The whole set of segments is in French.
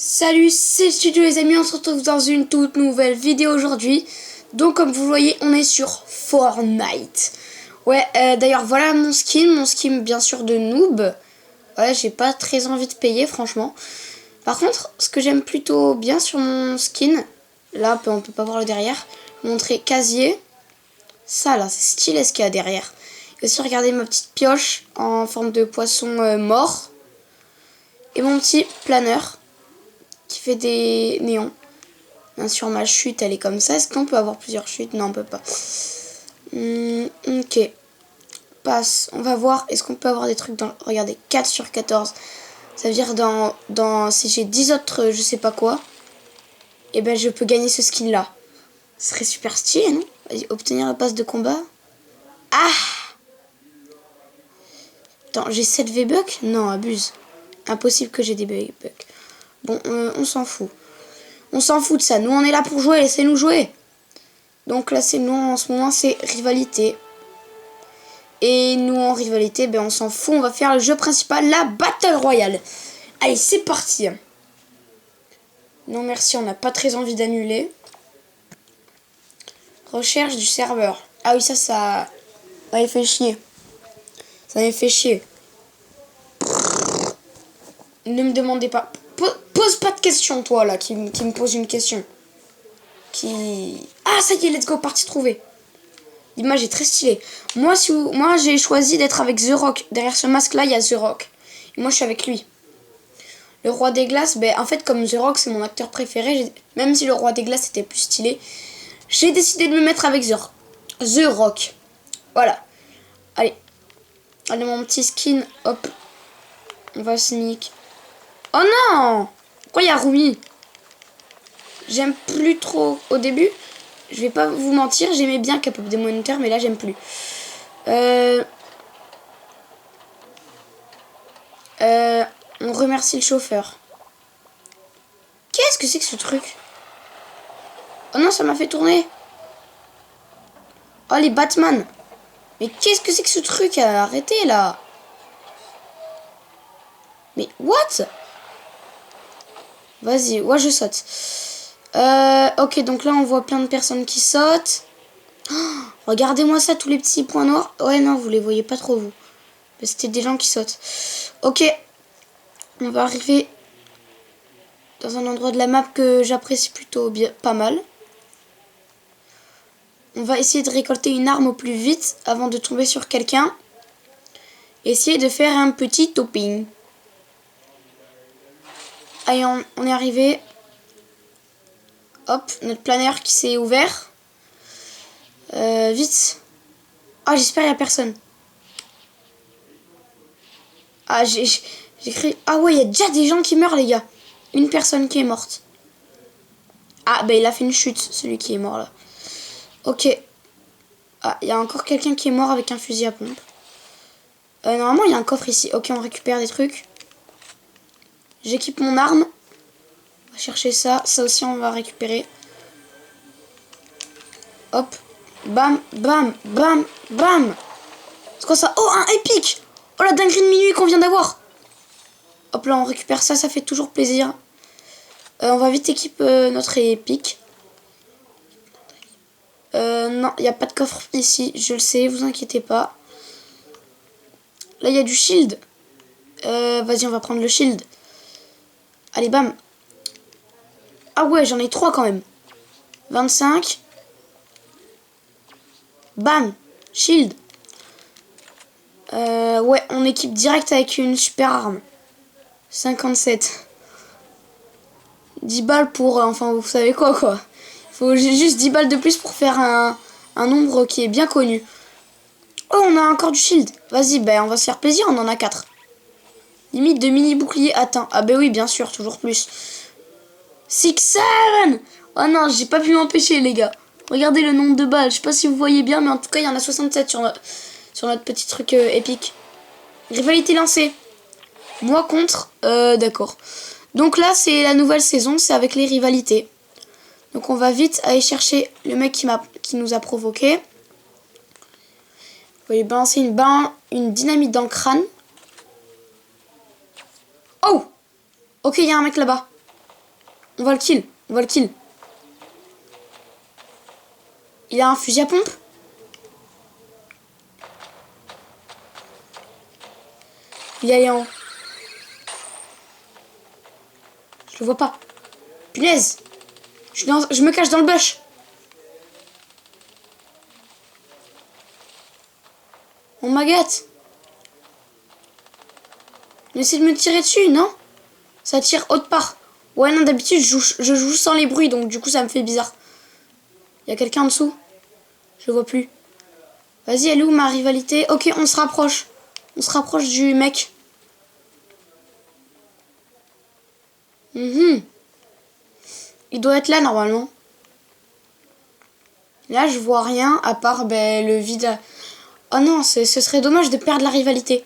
Salut, c'est Studio les amis, on se retrouve dans une toute nouvelle vidéo aujourd'hui. Donc comme vous voyez, on est sur Fortnite. Ouais, d'ailleurs voilà mon skin bien sûr de noob. Ouais, j'ai pas très envie de payer franchement. Par contre, ce que j'aime plutôt bien sur mon skin, là on peut pas voir le derrière, montrer casier. Ça là, c'est stylé ce qu'il y a derrière. Et aussi regardez ma petite pioche en forme de poisson mort. Et mon petit planeur qui fait des néons. Bien sûr, ma chute, elle est comme ça. Est-ce qu'on peut avoir plusieurs chutes? Non, on peut pas. Ok. Passe. On va voir. Est-ce qu'on peut avoir des trucs dans... Regardez, 4 sur 14. Ça veut dire si j'ai 10 autres je sais pas quoi, et ben je peux gagner ce skin-là. Ce serait super stylé, non? Vas-y, obtenir la passe de combat. Ah! Attends, j'ai 7 V-Bucks? Non, abuse. Impossible que j'ai des V-Bucks. Bon, on s'en fout. On s'en fout de ça. Nous, on est là pour jouer. Laissez-nous jouer. Donc là, c'est nous, en ce moment, c'est rivalité. Et nous, en rivalité, ben, on s'en fout. On va faire le jeu principal, la Battle Royale. Allez, c'est parti. Non, merci, on n'a pas très envie d'annuler. Recherche du serveur. Ah oui, ça m'avait fait chier. Ça m'avait fait chier. Ne me demandez pas. Pose pas de questions, toi, là, qui me pose une question. Ah, ça y est, let's go, partie trouvée. L'image est très stylée. Moi, j'ai choisi d'être avec The Rock. Derrière ce masque-là, il y a The Rock. Et moi, je suis avec lui. Le Roi des Glaces, ben, en fait, comme The Rock, c'est mon acteur préféré, même si le Roi des Glaces était plus stylé, j'ai décidé de me mettre avec The Rock. Voilà. Allez. Allez, mon petit skin. Hop. On va sneak. Oh non! Pourquoi il y a Rumi? J'aime plus trop. Au début, je vais pas vous mentir, j'aimais bien Cap of the Monitor, mais là, j'aime plus. On remercie le chauffeur. Qu'est-ce que c'est que ce truc? Oh non, ça m'a fait tourner. Oh, les Batman. Mais qu'est-ce que c'est que ce truc? Arrêtez, là. Mais what? Vas-y, ouais, je saute. Ok, donc là, on voit plein de personnes qui sautent. Oh, regardez-moi ça, tous les petits points noirs. Ouais, non, vous les voyez pas trop, vous. C'était des gens qui sautent. Ok. On va arriver dans un endroit de la map que j'apprécie plutôt bien, pas mal. On va essayer de récolter une arme au plus vite avant de tomber sur quelqu'un. Essayer de faire un petit topping. Allez, on est arrivé. Hop, notre planeur qui s'est ouvert. Vite. Ah, j'espère qu'il n'y a personne. Ah, j'ai cru... Ah ouais, il y a déjà des gens qui meurent, les gars. Une personne qui est morte. Ah, bah il a fait une chute, celui qui est mort, là. Ok. Ah, il y a encore quelqu'un qui est mort avec un fusil à pompe. Normalement, il y a un coffre ici. Ok, on récupère des trucs. J'équipe mon arme. On va chercher ça. Ça aussi, on va récupérer. Hop. Bam, bam, bam, bam. C'est quoi ça? Oh, un épique. Oh, la dinguerie de minuit qu'on vient d'avoir. Hop là, on récupère ça. Ça fait toujours plaisir. On va vite équiper notre épique. Non, il n'y a pas de coffre ici. Je le sais, vous inquiétez pas. Là, il y a du shield. Vas-y, on va prendre le shield. Allez, bam. Ah ouais, j'en ai 3 quand même. 25. Bam. Shield. Ouais, on équipe direct avec une super arme. 57. 10 balles pour... enfin, vous savez quoi. Faut juste 10 balles de plus pour faire un nombre qui est bien connu. Oh, on a encore du shield. Vas-y, ben, on va se faire plaisir, on en a 4. Limite de mini bouclier atteint. Ah ben oui, bien sûr, toujours plus. 6, 7. Oh non, j'ai pas pu m'empêcher, les gars. Regardez le nombre de balles. Je sais pas si vous voyez bien, mais en tout cas, il y en a 67 sur notre petit truc épique. Rivalité lancée. Moi contre. D'accord. Donc là, c'est la nouvelle saison, c'est avec les rivalités. Donc on va vite aller chercher le mec qui nous a provoqué. On va lui balancer une dynamite dans le crâne. Oh! Ok, il y a un mec là-bas. On va le kill. On va le kill. Il a un fusil à pompe. Il est allé en haut. Je le vois pas. Punaise. Je me cache dans le bush. On m'agate. Il essaie de me tirer dessus, non? Ça tire autre part. Ouais, non, d'habitude, je joue sans les bruits, donc du coup, ça me fait bizarre. Il y a quelqu'un en dessous? Je le vois plus. Vas-y, elle est où ma rivalité? Ok, on se rapproche. On se rapproche du mec. Il doit être là, normalement. Là, je vois rien, à part le vide. Oh non, ce serait dommage de perdre la rivalité.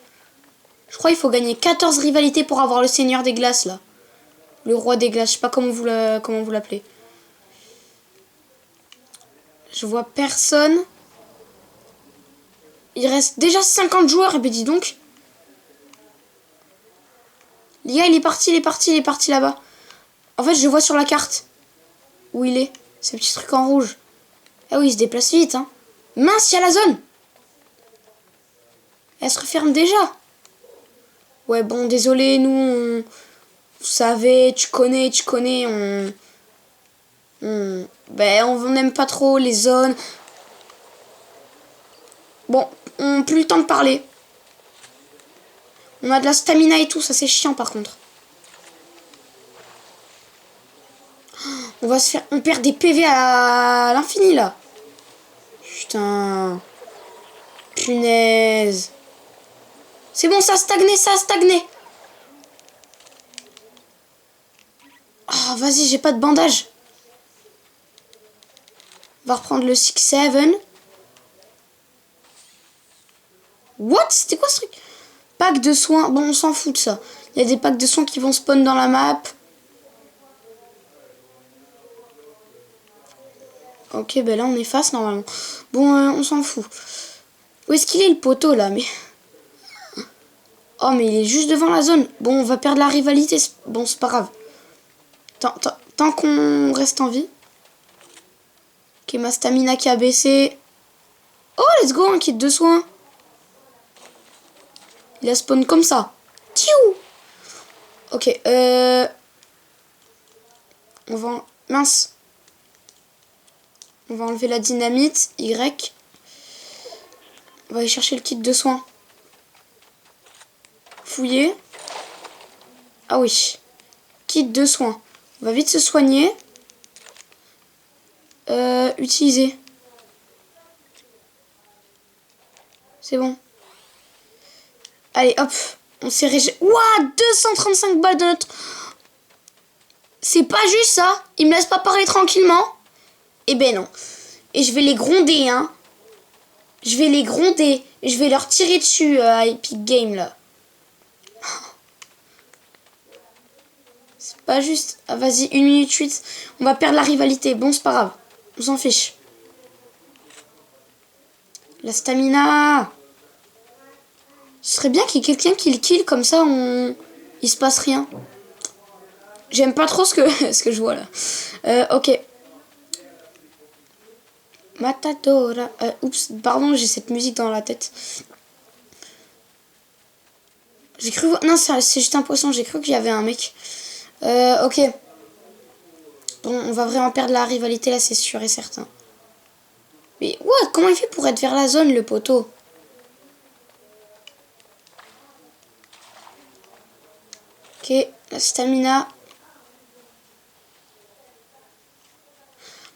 Je crois qu'il faut gagner 14 rivalités pour avoir le seigneur des glaces, là. Le roi des glaces, je sais pas comment vous l'appelez. Je vois personne. Il reste déjà 50 joueurs, et ben dis donc. Les gars, il est parti là-bas. En fait, je le vois sur la carte. Où il est. Ce petit truc en rouge. Ah oui, il se déplace vite, hein. Mince, il y a la zone. Elle se referme déjà. Ouais, bon, désolé, nous, vous savez, tu connais, on n'aime pas trop les zones. Bon, on n'a plus le temps de parler. On a de la stamina et tout, ça c'est chiant par contre. On perd des PV à l'infini là. Putain. Punaise. C'est bon, ça a stagné. Ah, vas-y, j'ai pas de bandage. On va reprendre le 6-7. What? C'était quoi ce truc? Pack de soins. Bon, on s'en fout de ça. Il y a des packs de soins qui vont spawn dans la map. Ok, ben là on est face normalement. Bon, on s'en fout. Où est-ce qu'il est le poteau là? Mais oh, mais il est juste devant la zone. Bon, on va perdre la rivalité. Bon, c'est pas grave. Tant qu'on reste en vie. Ok, ma stamina qui a baissé. Oh, let's go, un kit de soins. Il a spawn comme ça. Tiou. Ok, on va... Mince. On va enlever la dynamite. Y. On va aller chercher le kit de soins. Fouiller. Ah oui. Kit de soins. On va vite se soigner. Utiliser. C'est bon. Allez, hop. On s'est régé... Ouah, 235 balles de notre... C'est pas juste ça. Ils me laissent pas parler tranquillement. Eh ben non. Et je vais les gronder, hein. Je vais les gronder. Et je vais leur tirer dessus à Epic Games, là. C'est pas juste. Ah, vas-y, 1 minute 8. On va perdre la rivalité. Bon, c'est pas grave. On s'en fiche. La stamina. Ce serait bien qu'il y ait quelqu'un qui le kill. Comme ça, il se passe rien. J'aime pas trop ce que je vois, là. Ok. Matadora. Oups, pardon, j'ai cette musique dans la tête. J'ai cru... Non, c'est juste un poisson. J'ai cru qu'il y avait un mec. Ok. Bon, on va vraiment perdre la rivalité là, c'est sûr et certain. Mais what? Comment il fait pour être vers la zone, le poteau? Ok, la stamina.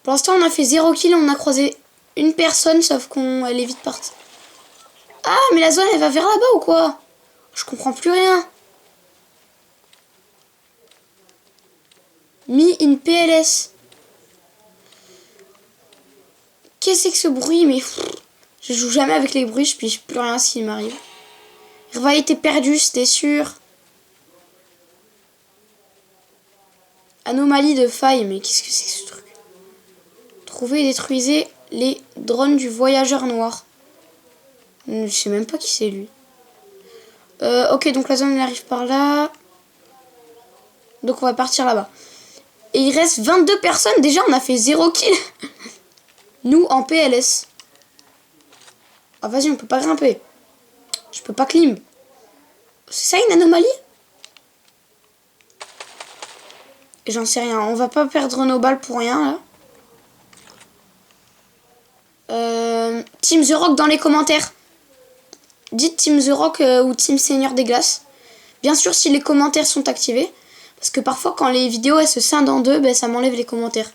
Pour l'instant, on a fait 0 kill, on a croisé une personne, sauf qu'elle est vite partie. Ah, mais la zone, elle va vers là-bas ou quoi? Je comprends plus rien. Me in PLS. Qu'est-ce que c'est que ce bruit? Mais je joue jamais avec les bruits, je pige plus rien s'il m'arrive. Rivalité perdue, c'était sûr. Anomalie de faille, mais qu'est-ce que c'est que ce truc? Trouvez et détruisez les drones du voyageur noir. Je sais même pas qui c'est lui. Ok, donc la zone elle arrive par là. Donc on va partir là-bas. Et il reste 22 personnes. Déjà, on a fait 0 kill. Nous, en PLS. Ah, vas-y, on peut pas grimper. Je peux pas climb. C'est ça une anomalie? J'en sais rien. On va pas perdre nos balles pour rien, là. Team The Rock dans les commentaires. Dites Team The Rock ou Team Seigneur des Glaces. Bien sûr, si les commentaires sont activés. Parce que parfois, quand les vidéos elles se scindent en deux, ben, ça m'enlève les commentaires.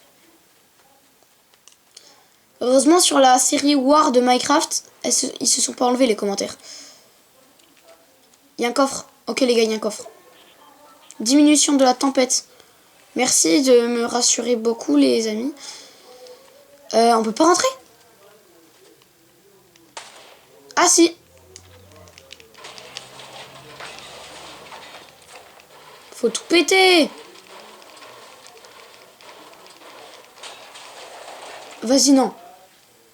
Heureusement, sur la série War de Minecraft, ils se sont pas enlevés les commentaires. Il y a un coffre. Ok, les gars, il y a un coffre. Diminution de la tempête. Merci de me rassurer beaucoup, les amis. On peut pas rentrer? Ah, si. Faut tout péter. Vas-y, non.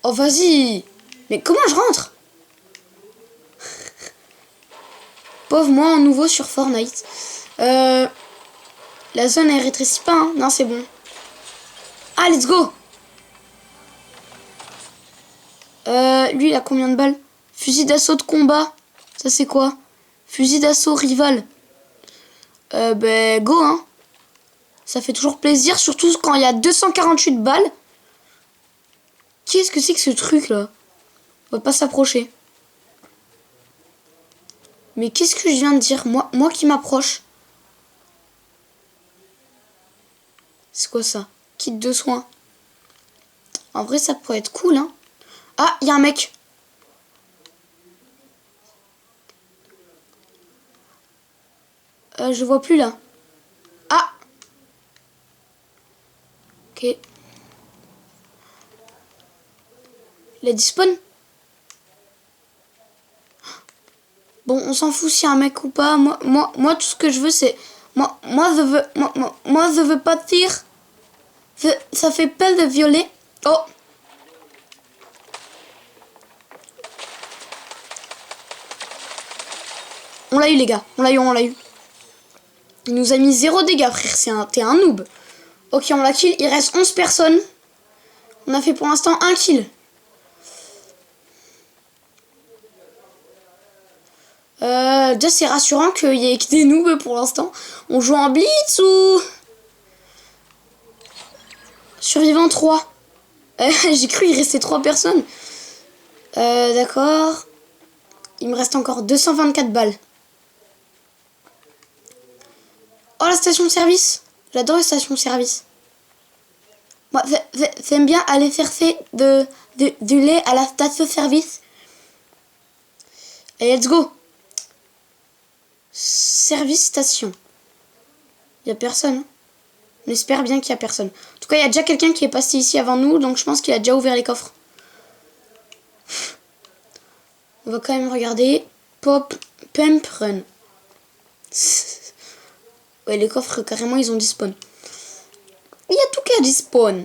Oh, vas-y. Mais comment je rentre? Pauvre moi, en nouveau sur Fortnite. La zone, elle rétrécit pas, hein. Non, c'est bon. Ah, let's go. Lui, il a combien de balles? Fusil d'assaut de combat. Ça, c'est quoi? Fusil d'assaut rival. Ben, go, hein. Ça fait toujours plaisir, surtout quand il y a 248 balles. Qu'est-ce que c'est que ce truc, là? On va pas s'approcher. Mais qu'est-ce que je viens de dire? Moi qui m'approche. C'est quoi ça? Kit de soins. En vrai, ça pourrait être cool, hein. Ah, il y a un mec. Je vois plus, là. Ah! Ok. Il a dispawn. Bon, on s'en fout s'il y a un mec ou pas. Moi, tout ce que je veux, c'est... Moi, je veux pas tirer. Ça fait peur de violer. Oh! On l'a eu, les gars. On l'a eu. Il nous a mis 0 dégâts, frère. T'es un noob. Ok, on l'a kill. Il reste 11 personnes. On a fait pour l'instant 1 kill. Déjà, c'est rassurant qu'il y ait que des noobs pour l'instant. On joue en blitz ou... Survivant 3. J'ai cru qu'il restait 3 personnes. D'accord. Il me reste encore 224 balles. Oh, la station-service. J'adore la station-service. Moi, j'aime bien aller chercher du lait à la station-service. Et let's go. Service station. Il n'y a personne. On espère bien qu'il n'y a personne. En tout cas, il y a déjà quelqu'un qui est passé ici avant nous. Donc je pense qu'il a déjà ouvert les coffres. On va quand même regarder. Pop, Pump, Run. Ouais, les coffres, carrément, ils ont despawn. Il y a tout qui a despawn.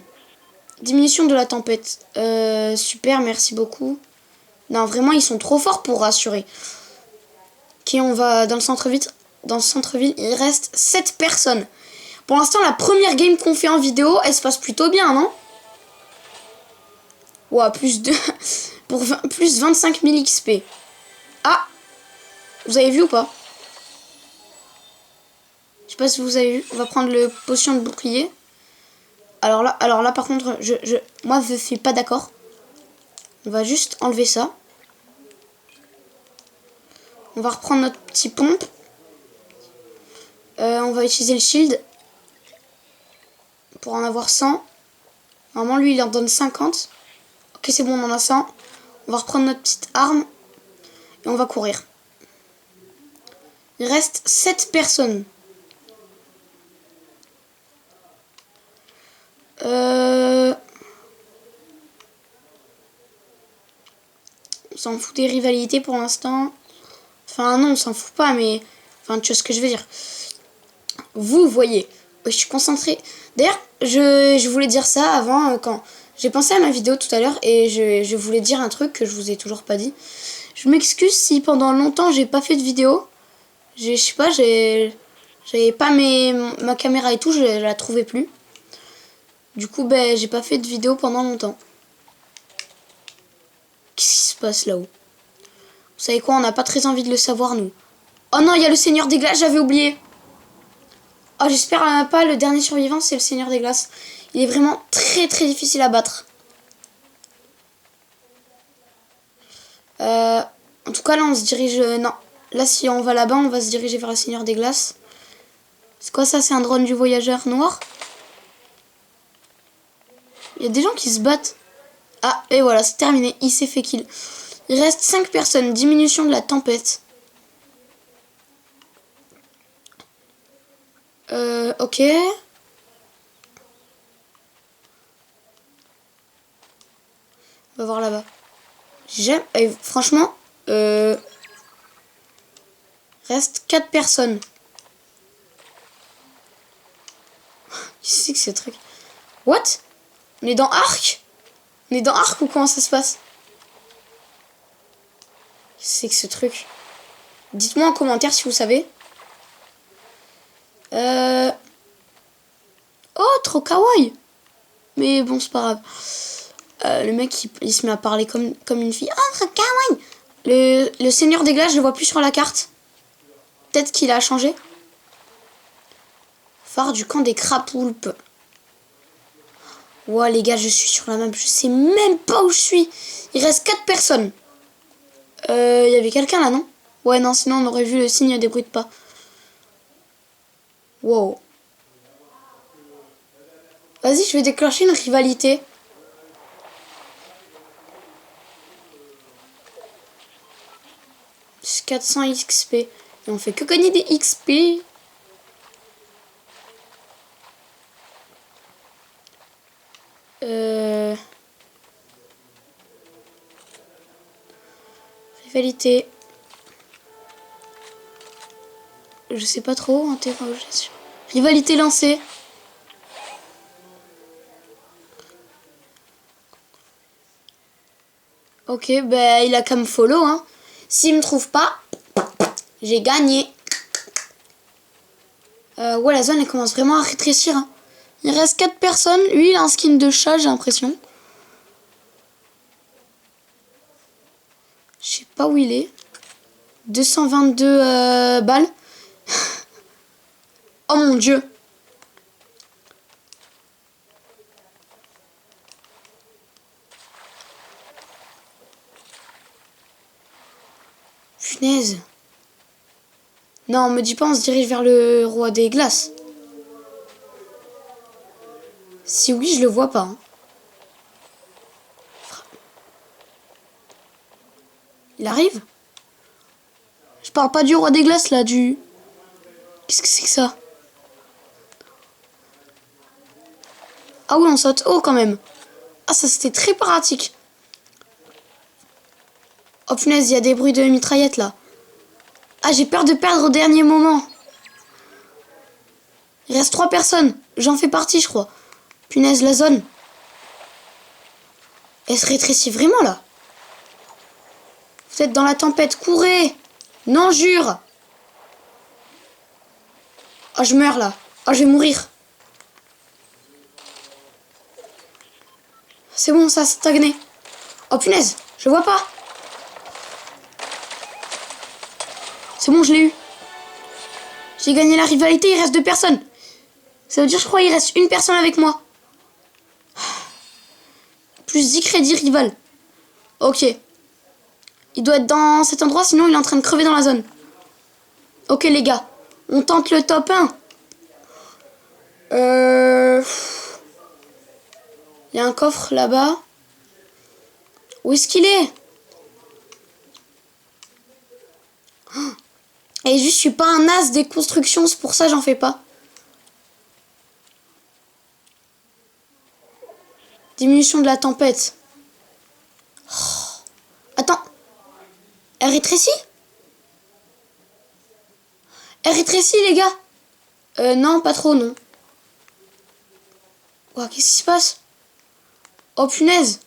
Diminution de la tempête. Super, merci beaucoup. Non, vraiment, ils sont trop forts pour rassurer. Ok, on va dans le centre-ville. Dans le centre-ville, il reste 7 personnes. Pour l'instant, la première game qu'on fait en vidéo, elle se passe plutôt bien, non? Ouah, plus 25 000 XP. Ah! Vous avez vu ou pas? Je sais pas si vous avez vu. On va prendre le potion de bouclier. Alors là par contre, moi, je suis pas d'accord. On va juste enlever ça. On va reprendre notre petit pompe. On va utiliser le shield. Pour en avoir 100. Normalement, lui, il en donne 50. Ok, c'est bon, on en a 100. On va reprendre notre petite arme. Et on va courir. Il reste 7 personnes. On s'en fout des rivalités pour l'instant. Enfin, non, on s'en fout pas, mais... Enfin, tu vois ce que je veux dire. Vous voyez. Je suis concentrée. D'ailleurs, je voulais dire ça avant, quand... J'ai pensé à ma vidéo tout à l'heure et je voulais dire un truc que je vous ai toujours pas dit. Je m'excuse si pendant longtemps j'ai pas fait de vidéo. Je sais pas, j'avais pas ma caméra et tout, je la trouvais plus. Du coup, ben, j'ai pas fait de vidéo pendant longtemps. Qu'est-ce qui se passe là-haut? Vous savez quoi, on n'a pas très envie de le savoir, nous. Oh non, il y a le Seigneur des Glaces, j'avais oublié. Oh, j'espère pas le dernier survivant, c'est le Seigneur des Glaces. Il est vraiment très très difficile à battre. En tout cas, là, on se dirige... non. Là, si on va là-bas, on va se diriger vers le Seigneur des Glaces. C'est quoi ça? C'est un drone du voyageur noir? Il y a des gens qui se battent. Ah, et voilà, c'est terminé. Il s'est fait kill. Il reste 5 personnes. Diminution de la tempête. Ok. On va voir là-bas. J'aime... franchement, reste 4 personnes. Qu'est-ce que c'est que ce truc? What? On est dans Ark? On est dans Ark ou comment ça se passe? Qu'est-ce que c'est que ce truc? Dites-moi en commentaire si vous savez. Oh, trop kawaii. Mais bon, c'est pas grave. Le mec, il se met à parler comme une fille. Oh, trop kawaii. Le Seigneur des Glaces, je le vois plus sur la carte. Peut-être qu'il a changé. Phare du camp des crapoulpes. Ouah, les gars, je suis sur la map. Je sais même pas où je suis. Il reste 4 personnes. Il y avait quelqu'un là, non? Ouais, non, sinon on aurait vu le signe des bruits de pas. Wow. Vas-y, je vais déclencher une rivalité. C'est 400 XP. Et on fait que gagner des XP. Rivalité. Je sais pas trop, interrogation. Rivalité lancée. Ok, ben il a qu'à me follow, hein. S'il me trouve pas, j'ai gagné. Ouais, la zone elle commence vraiment à rétrécir, hein. Il reste 4 personnes. Lui, il a un skin de chat, j'ai l'impression. Je sais pas où il est. 222 balles. Oh mon dieu. Punaise. Non, me dis pas on se dirige vers le roi des glaces. Si oui, je le vois pas, hein. Il arrive? Je parle pas du roi des glaces là, du... Qu'est-ce que c'est que ça? Ah oui, on saute haut quand même. Ah, ça c'était très pratique. Oh punaise, il y a des bruits de mitraillette là. Ah, j'ai peur de perdre au dernier moment. Il reste 3 personnes. J'en fais partie, je crois. Punaise, la zone. Elle se rétrécit vraiment là. Vous êtes dans la tempête, courez. Non, jure. Oh, je meurs là. Oh, je vais mourir. C'est bon, ça a stagné. Oh punaise, je vois pas. C'est bon, je l'ai eu. J'ai gagné la rivalité, il reste 2 personnes. Ça veut dire, je crois, il reste une personne avec moi. Plus 10 crédits rival. Ok. Il doit être dans cet endroit, sinon il est en train de crever dans la zone. Ok les gars, on tente le top 1. Il y a un coffre là-bas. Où est-ce qu'il est? Et juste, je suis pas un as des constructions, c'est pour ça j'en fais pas. Diminution de la tempête. Oh. Attends. Elle rétrécit? Elle rétrécit, les gars? Non, pas trop, non. Ouah, qu'est-ce qui se passe? Oh, punaise.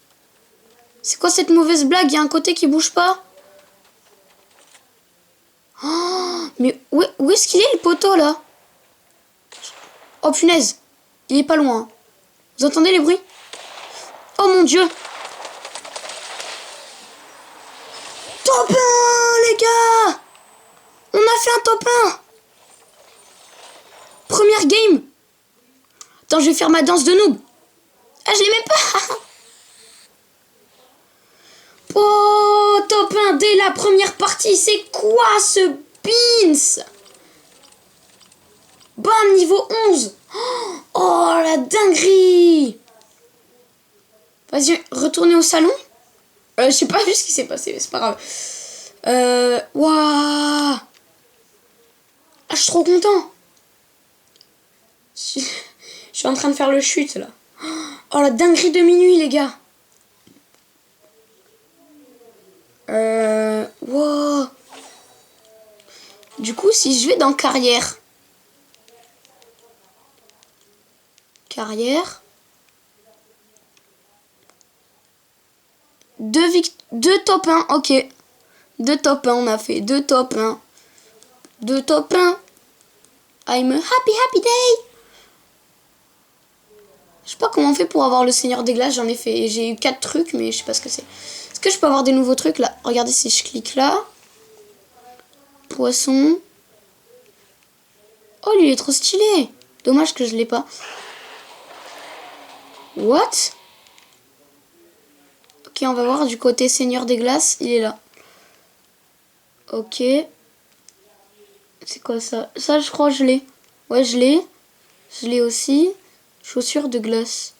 C'est quoi cette mauvaise blague? Il y a un côté qui bouge pas. Oh, mais où est-ce qu'il est, le poteau, là? Oh, punaise. Il est pas loin. Vous entendez les bruits? Oh mon dieu! Top 1, les gars! On a fait un top 1! Première game! Attends, je vais faire ma danse de noob! Ah, je l'ai même pas! Oh, top 1 dès la première partie! C'est quoi ce beans? Bam, niveau 11! Oh, la dinguerie! Vas-y, retournez au salon. Je sais pas vu ce qui s'est passé, mais c'est pas grave. Waouh! Ah, je suis trop content. Je suis en train de faire le chute, là. Oh, la dinguerie de minuit, les gars. Wow. Du coup, si je vais dans carrière. Carrière. Deux top 1, ok. 2 top 1, on a fait 2 top 1. 2 top 1. I'm a happy day. Je sais pas comment on fait pour avoir le Seigneur des Glaces. J'en ai fait. J'ai eu 4 trucs, mais je sais pas ce que c'est. Est-ce que je peux avoir des nouveaux trucs là? Regardez si je clique là. Poisson. Oh, lui il est trop stylé. Dommage que je l'ai pas. What? Ok, on va voir du côté Seigneur des Glaces. Il est là. Ok. C'est quoi ça? Ça, je crois que je l'ai. Ouais, je l'ai. Je l'ai aussi. Chaussures de glace.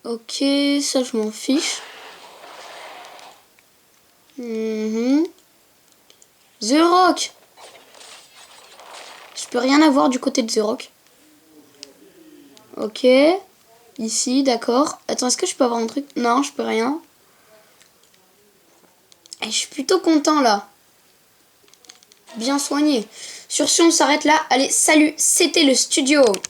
Ok, ça, je m'en fiche. The Rock. Je peux rien avoir du côté de The Rock. Ok. Ici, d'accord. Attends, est-ce que je peux avoir un truc? Non, je peux rien. Et je suis plutôt content, là. Bien soigné. Sur ce, on s'arrête là. Allez, salut, c'était le studio.